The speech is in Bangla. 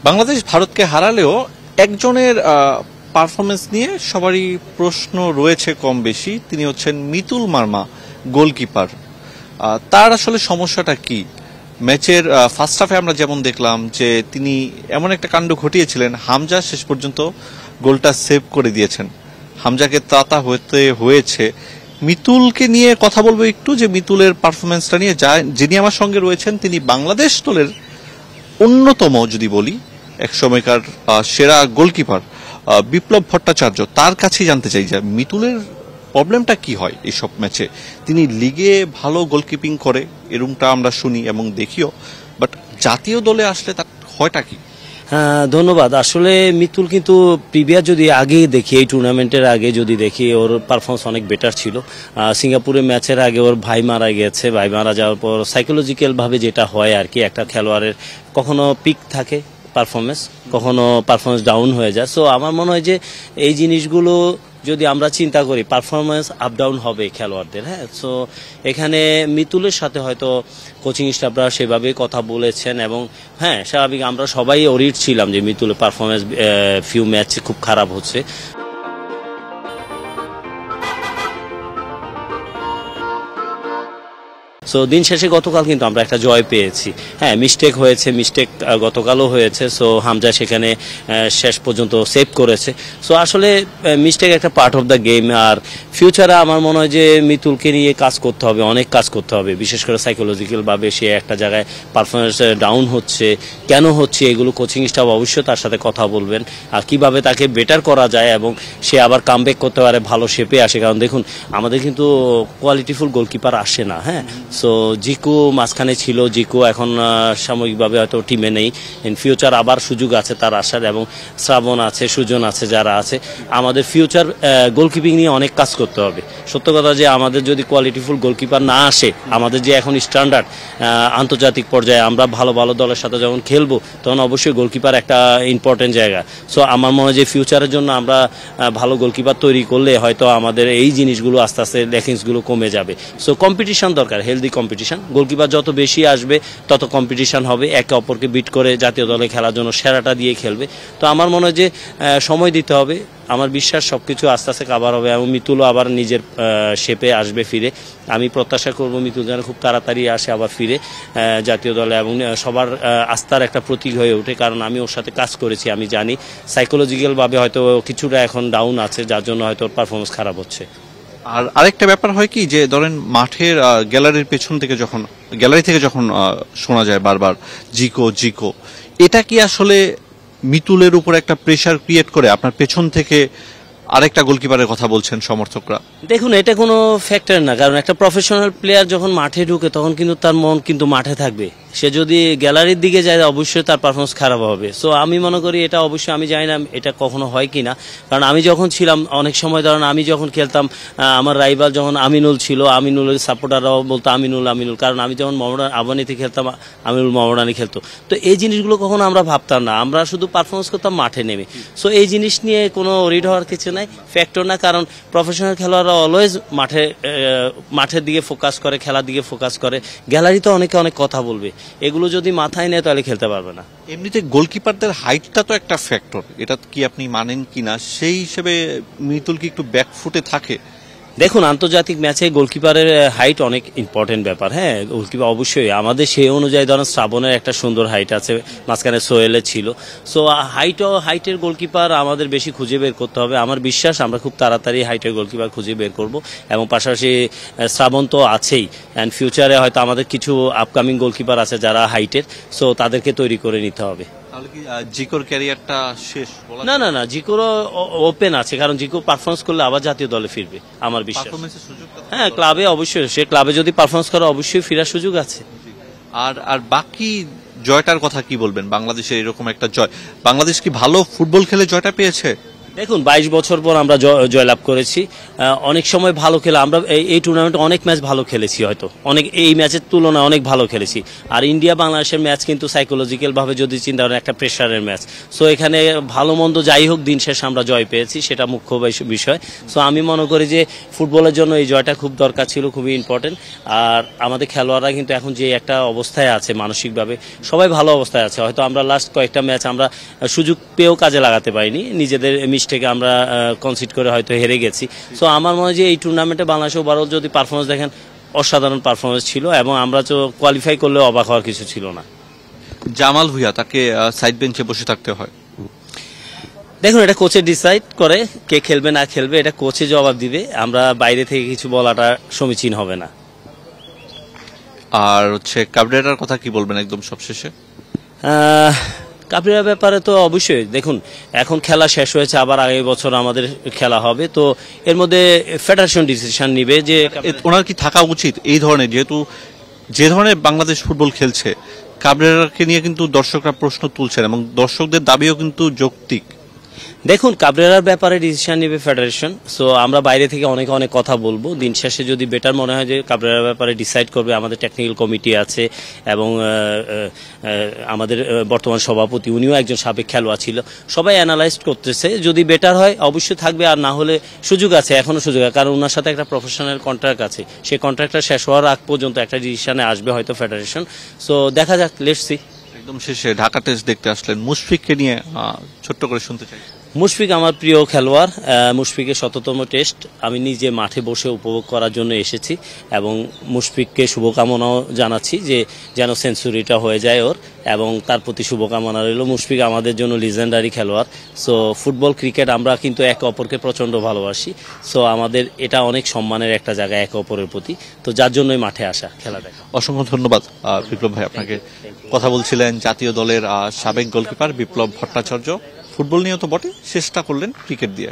বাংলাদেশ ভারতকে হারালেও একজনের পারফরমেন্স নিয়ে সবারই প্রশ্ন রয়েছে কম বেশি। তিনি হচ্ছেন মিতুল মার্মা, গোলকিপার। তার আসলে সমস্যাটা কি? ম্যাচের ফার্স্ট হাফে আমরা যেমন দেখলাম যে তিনি এমন একটা কাণ্ড ঘটিয়েছিলেন, হামজা শেষ পর্যন্ত গোলটা সেভ করে দিয়েছেন, হামজাকে ত্রাতা হতে হয়েছে। মিতুলকে নিয়ে কথা বলবো একটু, যে মিতুলের পারফরমেন্সটা নিয়ে। যিনি আমার সঙ্গে রয়েছেন তিনি বাংলাদেশ দলের অন্যতম, যদি বলি এক সময়কার সেরা গোলকিপার বিপ্লব ভট্টাচার্য। তার কাছেই জানতে চাই যে মিতুলের প্রবলেমটা কি হয় এইসব ম্যাচে। তিনি লিগে ভালো গোলকিপিং করে এরকমটা আমরা শুনি এবং দেখিও, বাট জাতীয় দলে আসলে তার হয়টা কি? হ্যাঁ, ধন্যবাদ। আসলে মিতুল কিন্তু প্রিভিয়াস যদি আগে দেখি, এই টুর্নামেন্টের আগে যদি দেখি, ওর পারফরমেন্স অনেক বেটার ছিল। সিঙ্গাপুরের ম্যাচের আগে ওর ভাই মারা গেছে, ভাই মারা যাওয়ার পর সাইকোলজিক্যাল ভাবে যেটা হয় আর কি, একটা খেলোয়াড়ের কখনো পিক থাকে পারফরমেন্স, কখনো পারফরমেন্স ডাউন হয়ে যায়। সো আমার মনে হয় যে এই জিনিসগুলো যদি আমরা চিন্তা করি, পারফরমেন্স আপ ডাউন হবে খেলোয়াড়দের। হ্যাঁ, সো এখানে মিতুলের সাথে হয়তো কোচিং স্টাফরা সেভাবে কথা বলেছেন, এবং হ্যাঁ স্বাভাবিক আমরা সবাই ওরিড ছিলাম যে মিতুলের পারফরমেন্স ফিউ ম্যাচ খুব খারাপ হচ্ছে। সো দিন শেষে গতকাল কিন্তু আমরা একটা জয় পেয়েছি। হ্যাঁ, মিস্টেক হয়েছে, মিস্টেক গতকালও হয়েছে। সো হামজা সেখানে শেষ পর্যন্ত সেভ করেছে। সো আসলে মিস্টেক একটা পার্ট অফ দ্য গেম। আর ফিউচারে আমার মনে হয় যে মিতুলকে নিয়ে কাজ করতে হবে, অনেক কাজ করতে হবে, বিশেষ করে সাইকোলজিক্যালভাবে। সে একটা জায়গায় পারফরমেন্স ডাউন হচ্ছে, কেন হচ্ছে, এগুলো কোচিং স্টাফ অবশ্যই তার সাথে কথা বলবেন, আর কিভাবে তাকে বেটার করা যায় এবং সে আবার কামব্যাক করতে পারে, ভালো শেপে আসে। কারণ দেখুন, আমাদের কিন্তু কোয়ালিটিফুল গোলকিপার আসে না। হ্যাঁ, সো জিকু মাঝখানে ছিল, জিকু এখন সাময়িকভাবে হয়তো টিমে নেই। ইন ফিউচার আবার সুযোগ আছে তার আসার, এবং শ্রাবণ আছে, সুজন আছে, যারা আছে। আমাদের ফিউচার গোলকিপিং নিয়ে অনেক কাজ করতে হবে। সত্য কথা যে আমাদের যদি কোয়ালিটিফুল গোলকিপার না আসে, আমাদের যে এখন স্ট্যান্ডার্ড আন্তর্জাতিক পর্যায়ে আমরা ভালো ভালো দলের সাথে যখন খেলবো, তখন অবশ্যই গোলকিপার একটা ইম্পর্টেন্ট জায়গা। সো আমার মনে হয় যে ফিউচারের জন্য আমরা ভালো গোলকিপার তৈরি করলে হয়তো আমাদের এই জিনিসগুলো আস্তে আস্তে ল্যাকিংসগুলো কমে যাবে। সো কম্পিটিশন দরকার, হেলদি কম্পিটিশন। গোলকিপার যত বেশি আসবে তত কম্পিটিশন হবে, একে অপরকে বিট করে জাতীয় দলে খেলার জন্য সেরাটা দিয়ে খেলবে। তো আমার মনে হয় যে সময় দিতে হবে। আমার বিশ্বাস সবকিছু আস্তে আস্তে কাভার হবে, এবং মিতুলও আবার নিজের শেপে আসবে ফিরে। আমি প্রত্যাশা করব মিতুল যেন খুব তাড়াতাড়ি আসে আবার ফিরে জাতীয় দলে, এবং সবার আস্থার একটা প্রতীক হয়ে ওঠে। কারণ আমি ওর সাথে কাজ করেছি, আমি জানি সাইকোলজিক্যালভাবে হয়তো কিছুটা এখন ডাউন আছে, যার জন্য হয়তো ওর পারফরমেন্স খারাপ হচ্ছে। আর আরেকটা ব্যাপার হয় কি, যে ধরেন মাঠের গ্যালারির পেছন থেকে গ্যালারি থেকে যখন শোনা যায় বারবার জিকো জিকো, এটা কি আসলে মিতুলের উপর একটা প্রেসার ক্রিয়েট করে? আপনার পেছন থেকে আরেকটা গোলকিপারের কথা বলছেন সমর্থকরা। দেখুন, এটা কোনো ফ্যাক্টর না, কারণ একটা প্রফেশনাল প্লেয়ার যখন মাঠে ঢুকে তখন কিন্তু তার মন কিন্তু মাঠে থাকবে। সে যদি গ্যালারির দিকে যায় অবশ্যই তার পারফরমেন্স খারাপ হবে। সো আমি মনে করি এটা অবশ্যই, আমি জানি না এটা কখনো হয় কি না, কারণ আমি যখন ছিলাম অনেক সময়, ধরেন আমি যখন খেলতাম, আমার রাইভাল যখন আমিনুল ছিল, আমিনুলের সাপোর্টাররাও বলতো আমিনুল আমিনুল, কারণ আমি যখন আবানিতে খেলতাম আমিনুল মোহামেডানে খেলতো। তো এই জিনিসগুলো কখনো আমরা ভাবতাম না, আমরা শুধু পারফরমেন্স করতাম মাঠে নেমে। সো এই জিনিস নিয়ে কোনো রিড হওয়ার কিছু নাই, ফ্যাক্টর না। কারণ প্রফেশনাল খেলোয়াড়রা অলওয়েজ মাঠের দিকে ফোকাস করে, খেলার দিকে ফোকাস করে। গ্যালারিতে অনেকে অনেক কথা বলবে, এগুলো যদি মাথায় নেয় তাহলে খেলতে পারবে না। এমনিতে গোলকিপারদের হাইটটা তো একটা ফ্যাক্টর, এটা কি আপনি মানেন কিনা? সেই হিসেবে মিতুল কি একটু ব্যাকফুটে থাকে? দেখুন, আন্তর্জাতিক ম্যাচে গোলকিপারের হাইট অনেক ইম্পর্টেন্ট ব্যাপার। হ্যাঁ, গোলকিপার অবশ্যই আমাদের সেই অনুযায়ী, ধরেন শ্রাবণের একটা সুন্দর হাইট আছে, মাঝখানে সোহেলের ছিল। সো হাইটের গোলকিপার আমাদের বেশি খুঁজে বের করতে হবে। আমার বিশ্বাস আমরা খুব তাড়াতাড়ি হাইটের গোলকিপার খুঁজে বের করব, এবং পাশাপাশি শ্রাবণ তো আছেই, অ্যান্ড ফিউচারে হয়তো আমাদের কিছু আপকামিং গোলকিপার আছে যারা হাইটের। সো তাদেরকে তৈরি করে নিতে হবে। তাহলে কি জিকোর ক্যারিয়ারটা শেষ? না না না, জিকোরও ওপেন আছে, কারণ জিকো পারফরমেন্স করলে আবার জাতীয় দলে ফিরবে আমার বিশ্বাস। হ্যাঁ, ক্লাবে অবশ্যই, সে ক্লাবে যদি পারফরমেন্স করে অবশ্যই ফেরার সুযোগ আছে। আর বাকি জয়টার কথা কি বলবেন? বাংলাদেশের এরকম একটা জয়, বাংলাদেশ কি ভালো ফুটবল খেলে জয়টা পেয়েছে? দেখুন 22 বছর পর আমরা জয়লাভ করেছি। অনেক সময় ভালো খেলে আমরা এই টুর্নামেন্টে অনেক ম্যাচ ভালো খেলেছি, হয়তো অনেক এই ম্যাচের তুলনায় অনেক ভালো খেলেছি। আর ইন্ডিয়া বাংলাদেশের ম্যাচ কিন্তু সাইকোলজিক্যাল ভাবে যদি চিন্তা করেন একটা প্রেশারের ম্যাচ। সো এখানে ভালো মন্দ যাই হোক দিন শেষে আমরা জয় পেয়েছি, সেটা মুখ্য বিষয়। সো আমি মনে করি যে ফুটবলের জন্য এই জয়টা খুব দরকার ছিল, খুবই ইম্পর্টেন্ট। আর আমাদের খেলোয়াড়রা কিন্তু এখন যে একটা অবস্থায় আছে মানসিকভাবে, সবাই ভালো অবস্থায় আছে। হয়তো আমরা লাস্ট কয়েকটা ম্যাচ আমরা সুযোগ পেয়েও কাজে লাগাতে পারিনি, নিজেদের মিস্টেকে আমরা কনসিড করে হয়তো হেরে গেছি। সো আমার মনে হয় যে এই টুর্নামেন্টে বাংলাদেশ ওভারঅল যদি পারফরমেন্স দেখেন, অসাধারণ পারফরমেন্স ছিল এবং আমরা তো কোয়ালিফাই করলে অবাক হওয়ার কিছু ছিল না। জামাল ভুঁইয়া, তাকে সাইড বেঞ্চে বসে থাকতে হয়। দেখুন, এটা কোচে ডিসাইড করে কে খেলবে না খেলবে, এটা কোচে জবাব দিবে। আমরা বাইরে থেকে কিছু বলাটা সমীচীন হবে না। আর হচ্ছে কাবরেরার কথা কি বলবেন একদম সবশেষে? কাবরেরার ব্যাপারে তো অবশ্যই দেখুন, এখন খেলা শেষ হয়েছে, আবার আগামী বছর আমাদের খেলা হবে। তো এর মধ্যে ফেডারেশন ডিসিশন নিবে যে ওনার কি থাকা উচিত এই ধরনের, যেহেতু যে ধরনের বাংলাদেশ ফুটবল খেলছে, কাবরেরাকে নিয়ে কিন্তু দর্শকরা প্রশ্ন তুলছেন এবং দর্শকদের দাবিও কিন্তু যৌক্তিক। দেখুন, কাবরেরার ব্যাপারে ডিসিশন নেবে ফেডারেশন। সো আমরা বাইরে থেকে অনেক কথা বলবো। দিন শেষে যদি বেটার মনে হয় যে কাবরেরার ব্যাপারে ডিসাইড করবে, আমাদের টেকনিক্যাল কমিটি আছে এবং আমাদের বর্তমান সভাপতি, উনিও একজন সাবেক খেলোয়াড় ছিল, সবাই অ্যানালাইজ করতেছে। যদি বেটার হয় অবশ্যই থাকবে, আর না হলে সুযোগ আছে, এখনো সুযোগ আছে, কারণ ওনার সাথে একটা প্রফেশনাল কন্ট্রাক্ট আছে। সেই কন্ট্রাক্টটা শেষ হওয়ার আগ পর্যন্ত একটা ডিসিশনে আসবে হয়তো ফেডারেশন। সো দেখা যাক, লেটস সি। একদম শেষে ঢাকা টেস্ট দেখতে আসলেন, মুশফিককে নিয়ে ছোট্ট করে শুনতে চাই। মুশফিক আমার প্রিয় খেলোয়াড়। মুশফিকের 100তম টেস্ট আমি নিজে মাঠে বসে উপভোগ করার জন্য এসেছি এবং মুশফিককে শুভকামনাও জানাচ্ছি যে যেন সেঞ্চুরিটা হয়ে যায় ওর, এবং তার প্রতি শুভকামনা রইল। মুশফিক আমাদের জন্য লিজেন্ডারি খেলোয়াড়। সো ফুটবল ক্রিকেট আমরা কিন্তু একে অপরকে প্রচণ্ড ভালোবাসি। সো আমাদের এটা অনেক সম্মানের একটা জায়গা একে অপরের প্রতি, তো যার জন্যই মাঠে আসা, খেলা দেখা। অসংখ্য ধন্যবাদ বিপ্লব ভাই আপনাকে। কথা বলছিলেন জাতীয় দলের সাবেক গোলকিপার বিপ্লব ভট্টাচার্য। ফুটবল নিয়ে তো বটে, চেষ্টা করলেন ক্রিকেট দিয়ে।